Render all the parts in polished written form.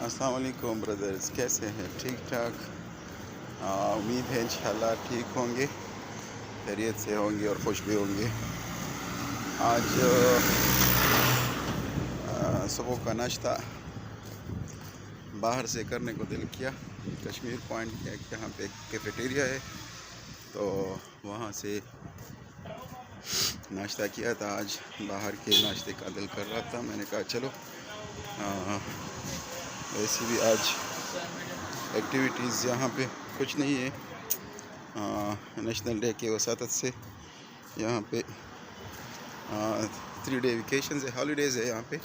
السلام علیکم برادرز، کیسے ہیں؟ ٹھیک ٹھاک؟ امید ہے انشاءاللہ ٹھیک ہوں گے، خیریت سے ہوں گے اور خوش بھی ہوں گے۔ آج صبح کا ناشتہ باہر سے کرنے کو دل کیا، کشمیر پوائنٹ کے یہاں پہ ایک کیفیٹیریا ہے تو وہاں سے ناشتہ کیا تھا۔ آج باہر کے ناشتے کا دل کر رہا تھا، میں نے کہا چلو ویسے بھی آج ایکٹیویٹیز یہاں پہ کچھ نہیں ہے، نیشنل ڈے کے وساطت سے یہاں پہ 3 ڈے ویکیشنز ہے، ہالیڈیز ہے یہاں پہ،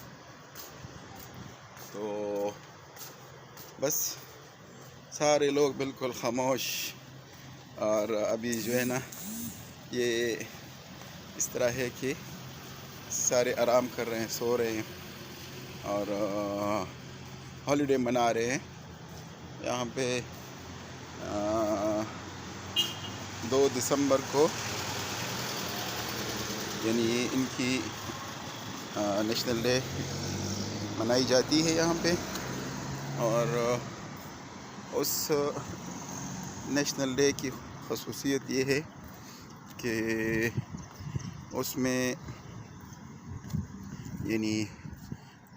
تو بس سارے لوگ بالکل خاموش، اور ابھی جو ہے نا یہ اس طرح ہے کہ سارے آرام کر رہے ہیں، سو رہے ہیں اور ہالیڈے منا رہے ہیں۔ یہاں پہ 2 دسمبر کو یعنی ان کی نیشنل ڈے منائی جاتی ہے یہاں پہ، اور اس نیشنل ڈے کی خصوصیت یہ ہے کہ اس میں یعنی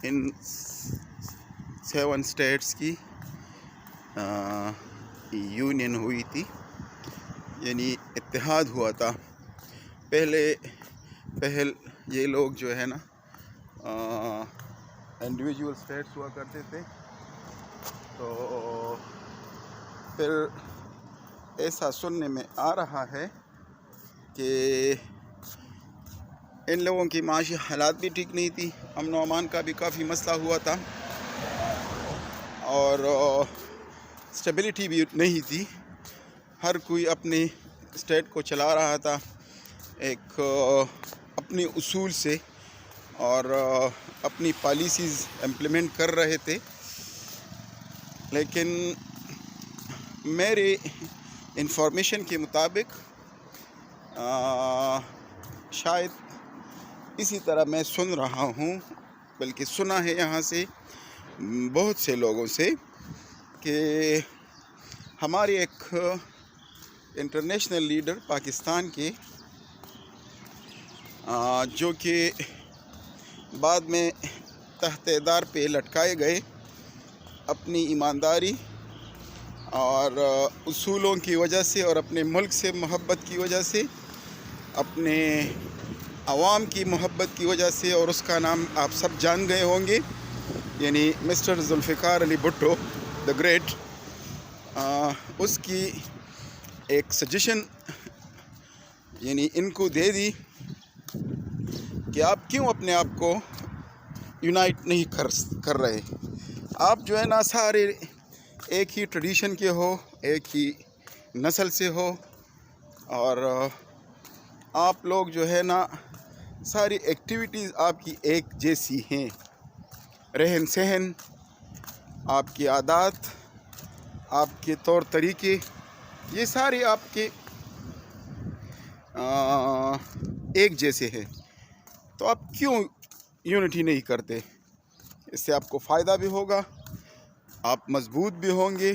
ان 7 اسٹیٹس کی یونین ہوئی تھی، یعنی اتحاد ہوا تھا۔ پہل یہ لوگ جو ہے نا انڈیویجول اسٹیٹس ہوا کرتے تھے، تو پھر ایسا سننے میں آ رہا ہے کہ ان لوگوں کی معاشی حالات بھی ٹھیک نہیں تھی، امن و امان کا بھی کافی مسئلہ ہوا تھا، اور اسٹیبلٹی بھی نہیں تھی۔ ہر کوئی اپنے اسٹیٹ کو چلا رہا تھا ایک اپنے اصول سے، اور اپنی پالیسیز امپلیمنٹ کر رہے تھے، لیکن میرے انفارمیشن کے مطابق شاید اسی طرح میں سن رہا ہوں، بلکہ سنا ہے یہاں سے بہت سے لوگوں سے، کہ ہمارے ایک انٹرنیشنل لیڈر پاکستان کے جو کہ بعد میں تحت دار پہ لٹکائے گئے، اپنی ایمانداری اور اصولوں کی وجہ سے اور اپنے ملک سے محبت کی وجہ سے، اپنے عوام کی محبت کی وجہ سے، اور اس کا نام آپ سب جان گئے ہوں گے، یعنی mister Zulfikar Ali Bhutto the great, اس کی ایک سجیشن یعنی ان کو دے دی کہ آپ کیوں اپنے آپ کو یونائٹ نہیں کر رہے؟ آپ جو ہے نا سارے ایک ہی ٹریڈیشن کے ہو، ایک ہی نسل سے ہو، اور آپ لوگ جو ہے نا ساری ایکٹیویٹیز آپ کی ایک جیسی ہیں، رہن سہن، آپ کی عادات، آپ کے طور طریقے، یہ سارے آپ کے ایک جیسے ہیں، تو آپ کیوں یونٹی نہیں کرتے؟ اس سے آپ کو فائدہ بھی ہوگا، آپ مضبوط بھی ہوں گے،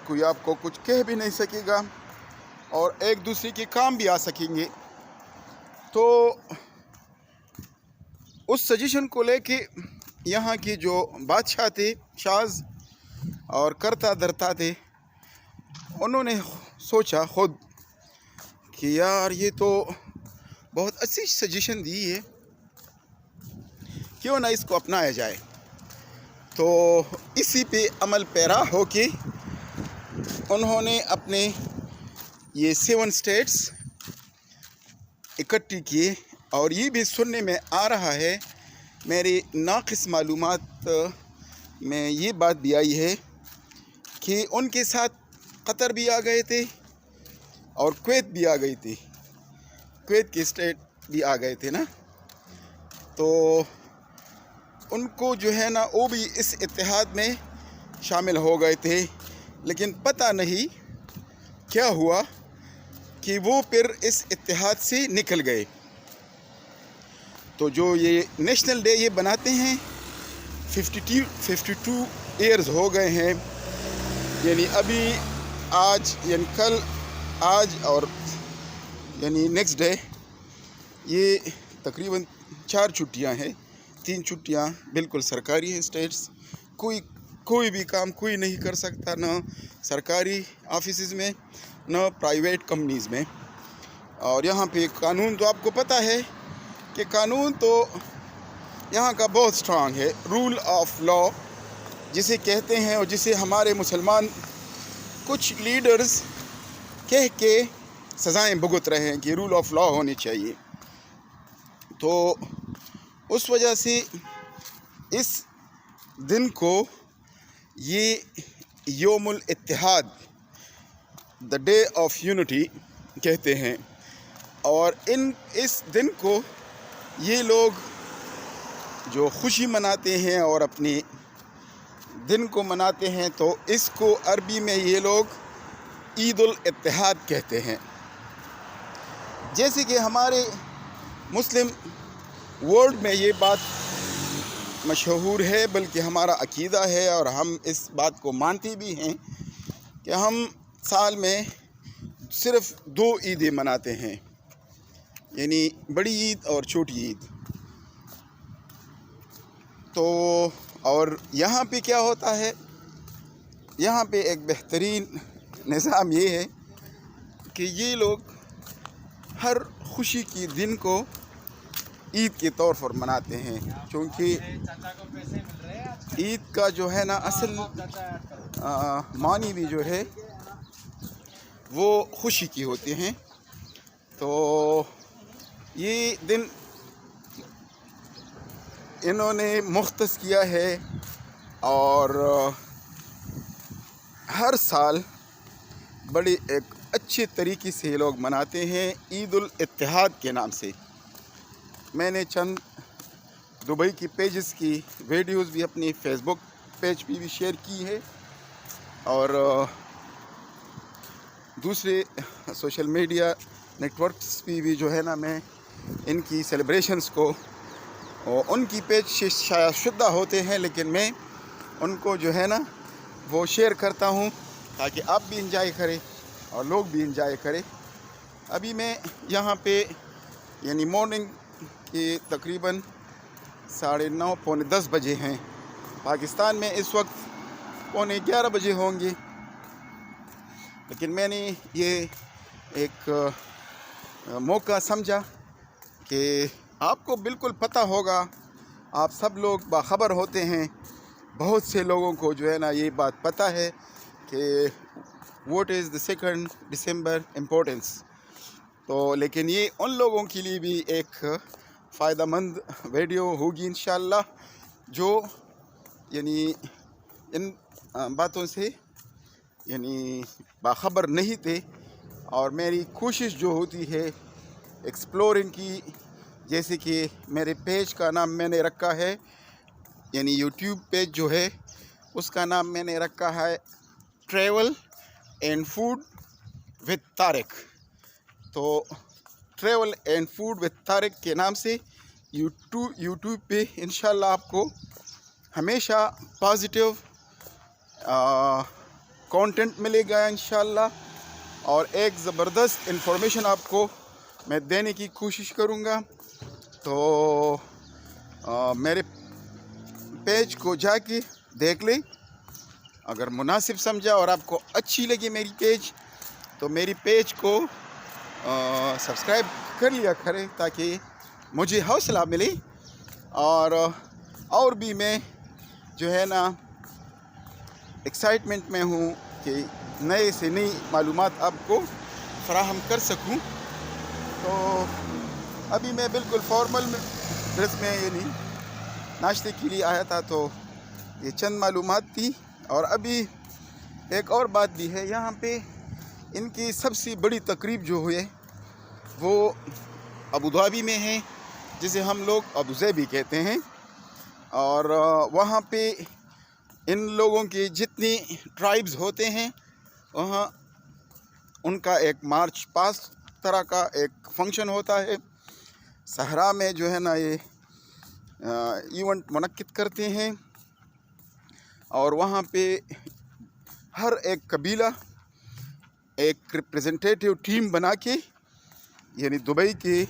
کوئی آپ کو کچھ کہہ بھی نہیں سکے گا، اور ایک دوسرے کے کام بھی آ سکیں گے۔ تو اس سجیشن کو لے کے یہاں کے جو بادشاہ تھے، شاز اور کرتا دھرتا تھے، انہوں نے سوچا خود کہ یار یہ تو بہت اچھی سجیشن دی ہے، کیوں نہ اس کو اپنایا جائے۔ تو اسی پہ عمل پیرا ہو کے انہوں نے اپنے یہ 7 اسٹیٹس اکٹھی کیے، اور یہ بھی سننے میں آ رہا ہے، میری ناقص معلومات میں یہ بات بھی آئی ہے کہ ان کے ساتھ قطر بھی آ گئے تھے اور کویت بھی آ گئی تھی، کویت کے اسٹیٹ بھی آ گئے تھے نا، تو ان کو جو ہے نا وہ بھی اس اتحاد میں شامل ہو گئے تھے، لیکن پتہ نہیں کیا ہوا کہ وہ پھر اس اتحاد سے نکل گئے۔ تو جو یہ نیشنل ڈے یہ بناتے ہیں 52 ایئرز ہو گئے ہیں. یعنی ابھی آج یعنی کل آج اور یعنی نیکسٹ ڈے یہ تقریباً 4 چھٹیاں ہیں. 3 چھٹیاں بالکل سرکاری ہیں اسٹیٹس. کوئی بھی کام کوئی نہیں کر سکتا، نہ سرکاری آفیسز میں نہ پرائیویٹ کمپنیز میں. اور یہاں پہ قانون تو آپ کو پتہ ہے کہ قانون تو یہاں کا بہت اسٹرانگ ہے. رول آف لا جسے کہتے ہیں، اور جسے ہمارے مسلمان کچھ لیڈرز کہہ کے سزائیں بھگت رہے ہیں کہ رول آف لا ہونی چاہیے. تو اس وجہ سے اس دن کو یہ یوم الاتحاد، دا ڈے آف یونٹی کہتے ہیں. اور اس دن کو یہ لوگ جو خوشی مناتے ہیں اور اپنے دن کو مناتے ہیں، تو اس کو عربی میں یہ لوگ عید الاتحاد کہتے ہیں. جیسے کہ ہمارے مسلم ورلڈ میں یہ بات مشہور ہے، بلکہ ہمارا عقیدہ ہے اور ہم اس بات کو مانتے بھی ہیں کہ ہم سال میں صرف 2 عیدیں مناتے ہیں، یعنی بڑی عید اور چھوٹی عید. تو اور یہاں پہ کیا ہوتا ہے، یہاں پہ ایک بہترین نظام یہ ہے کہ یہ لوگ ہر خوشی کی دن کو عید کے طور پر مناتے ہیں. چونکہ عید کا جو ہے نا اصل معنی بھی جو ہے وہ خوشی کی ہوتے ہیں. تو یہ دن انہوں نے مختص کیا ہے اور ہر سال بڑے ایک اچھے طریقے سے یہ لوگ مناتے ہیں عید الاتحاد کے نام سے. میں نے چند دبئی کی پیجز کی ویڈیوز بھی اپنی فیس بک پیج پہ بھی شیئر کی ہے، اور دوسرے سوشل میڈیا نیٹ ورکس پہ بھی جو ہے نا میں ان کی سیلیبریشنز کو، ان کی پیج شائع شدہ ہوتے ہیں لیکن میں ان کو جو ہے نا وہ شیئر کرتا ہوں تاکہ آپ بھی انجوائے کریں اور لوگ بھی انجوائے کریں. ابھی میں یہاں پہ یعنی مارننگ کے تقریباً 9:30 پونے 10 بجے ہیں. پاکستان میں اس وقت 11:15 بجے ہوں گے، لیکن میں نے یہ ایک موقع سمجھا کہ آپ کو بالکل پتہ ہوگا، آپ سب لوگ باخبر ہوتے ہیں، بہت سے لوگوں کو جو ہے نا یہ بات پتہ ہے کہ what is the 2 December importance. تو لیکن یہ ان لوگوں کے لیے بھی ایک فائدہ مند ویڈیو ہوگی انشاءاللہ جو یعنی ان باتوں سے یعنی باخبر نہیں تھے. اور میری کوشش جو ہوتی ہے ایکسپلورنگ کی، جیسے کہ میرے پیج کا نام میں نے رکھا ہے، یعنی یوٹیوب پیج جو ہے اس کا نام میں نے رکھا ہے travel and food with Tariq. تو travel and food with Tariq کے نام سے یوٹیوب پہ انشاءاللہ آپ کو ہمیشہ پازیٹیو کانٹینٹ ملے گا انشاءاللہ، اور ایک زبردست انفارمیشن آپ کو میں دینے کی کوشش کروں گا. تو میرے پیج کو جا کے دیکھ لیں، اگر مناسب سمجھا اور آپ کو اچھی لگی میری پیج تو میری پیج کو سبسکرائب کر لیا کریں تاکہ مجھے حوصلہ ملے، اور بھی میں جو ہے نا ایکسائٹمنٹ میں ہوں کہ نئے سے نئی معلومات آپ کو فراہم کر سکوں. تو ابھی میں بالکل فارمل ڈریس میں یعنی ناشتے کے لیے آیا تھا، تو یہ چند معلومات تھی. اور ابھی ایک اور بات بھی ہے، یہاں پہ ان کی سب سے بڑی تقریب جو ہوئے وہ ابوظہبی میں ہے، جسے ہم لوگ ابوظہبی کہتے ہیں. اور وہاں پہ ان لوگوں کے جتنی ٹرائبز ہوتے ہیں وہاں ان کا ایک مارچ پاسٹ طرح کا ایک فنکشن ہوتا ہے. صحرا میں جو ہے نا یہ ایونٹ منعقد کرتے ہیں، اور وہاں پہ ہر ایک قبیلہ ایک ریپریزنٹیٹیو ٹیم بنا کے، یعنی دبئی کے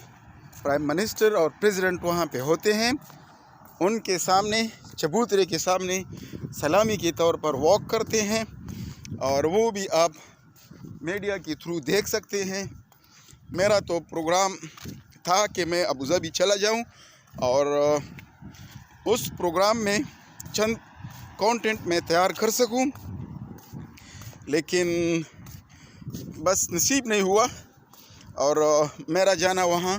پرائم منسٹر اور پریزیڈنٹ وہاں پہ ہوتے ہیں، ان کے سامنے چبوترے کے سامنے سلامی کے طور پر واک کرتے ہیں، اور وہ بھی آپ میڈیا کے تھرو دیکھ سکتے ہیں۔ میرا تو پروگرام تھا کہ میں ابوظہبی چلا جاؤں اور اس پروگرام میں چند کانٹینٹ میں تیار کر سکوں، لیکن بس نصیب نہیں ہوا اور میرا جانا وہاں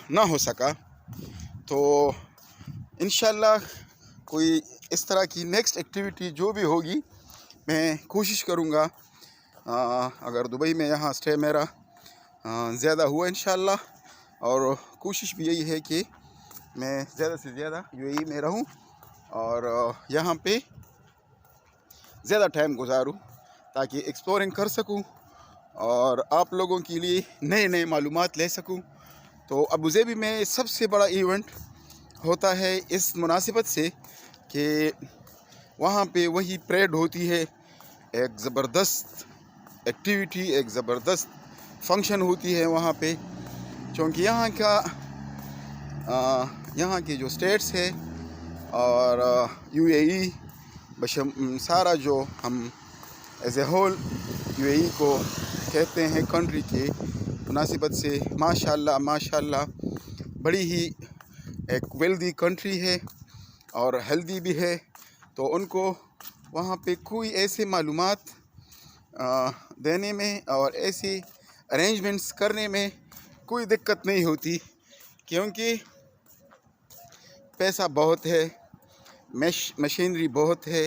نہ ہو سکا۔ تو انشاءاللہ کوئی اس طرح کی نیکسٹ ایکٹیویٹی جو بھی ہوگی میں کوشش کروں گا، اگر دبئی میں یہاں اسٹے میرا زیادہ ہوا انشاءاللہ، اور کوشش بھی یہی ہے کہ میں زیادہ سے زیادہ UAE میں رہوں اور یہاں پہ زیادہ ٹائم گزاروں تاکہ ایکسپلورنگ کر سکوں اور آپ لوگوں کے لیے نئے نئے معلومات لے سکوں۔ تو ابوظہبی میں سب سے بڑا ایونٹ ہوتا ہے اس مناسبت سے کہ وہاں پہ وہی پریڈ ہوتی ہے، ایک زبردست ایکٹیویٹی، ایک زبردست فنکشن ہوتی ہے وہاں پہ، چونکہ یہاں کے جو اسٹیٹس ہے اور UAE سارا جو ہم ایز اے ہول UAE کو کہتے ہیں کنٹری کے مناسبت سے ماشاءاللہ بڑی ہی ایک ویلدی کنٹری ہے اور ہیلدی بھی ہے، تو ان کو وہاں پہ کوئی ایسے معلومات دینے میں اور ایسی ارینجمنٹس کرنے میں کوئی دقت نہیں ہوتی، کیونکہ پیسہ بہت ہے، مشینری بہت ہے،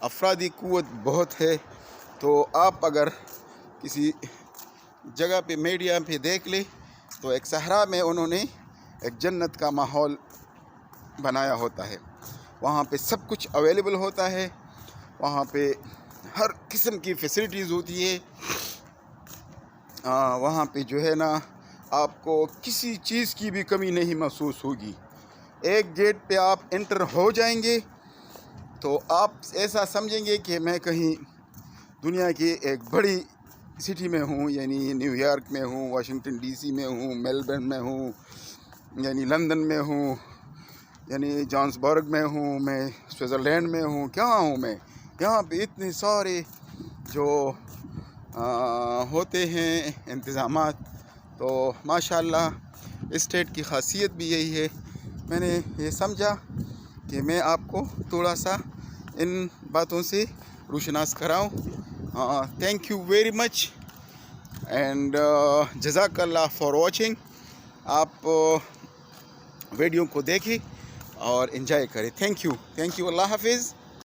افرادی قوت بہت ہے۔ تو آپ اگر کسی جگہ پہ میڈیا پہ دیکھ لیں تو ایک صحرا میں انہوں نے ایک جنت کا ماحول بنایا ہوتا ہے، وہاں پہ سب کچھ اویلیبل ہوتا ہے، وہاں پہ ہر قسم کی فیسلٹیز ہوتی ہے، وہاں پہ جو ہے نا آپ کو کسی چیز کی بھی کمی نہیں محسوس ہوگی۔ ایک گیٹ پہ آپ انٹر ہو جائیں گے تو آپ ایسا سمجھیں گے کہ میں کہیں دنیا کی ایک بڑی سٹی میں ہوں، یعنی نیو یارک میں ہوں، واشنگٹن DC میں ہوں، میلبرن میں ہوں، یعنی لندن میں ہوں، یعنی جانسبرگ میں ہوں، میں سوئٹزرلینڈ میں ہوں، کہاں ہوں میں؟ یہاں پہ اتنے سارے جو ہوتے ہیں انتظامات، تو ماشاءاللہ اسٹیٹ کی خاصیت بھی یہی ہے۔ میں نے یہ سمجھا کہ میں آپ کو تھوڑا سا ان باتوں سے روشناس کراؤں۔ Thank you very much and جزاک اللہ فار واچنگ۔ آپ ویڈیو کو دیکھیں اور انجوائے کریں۔ تھینک یو، اللہ حافظ۔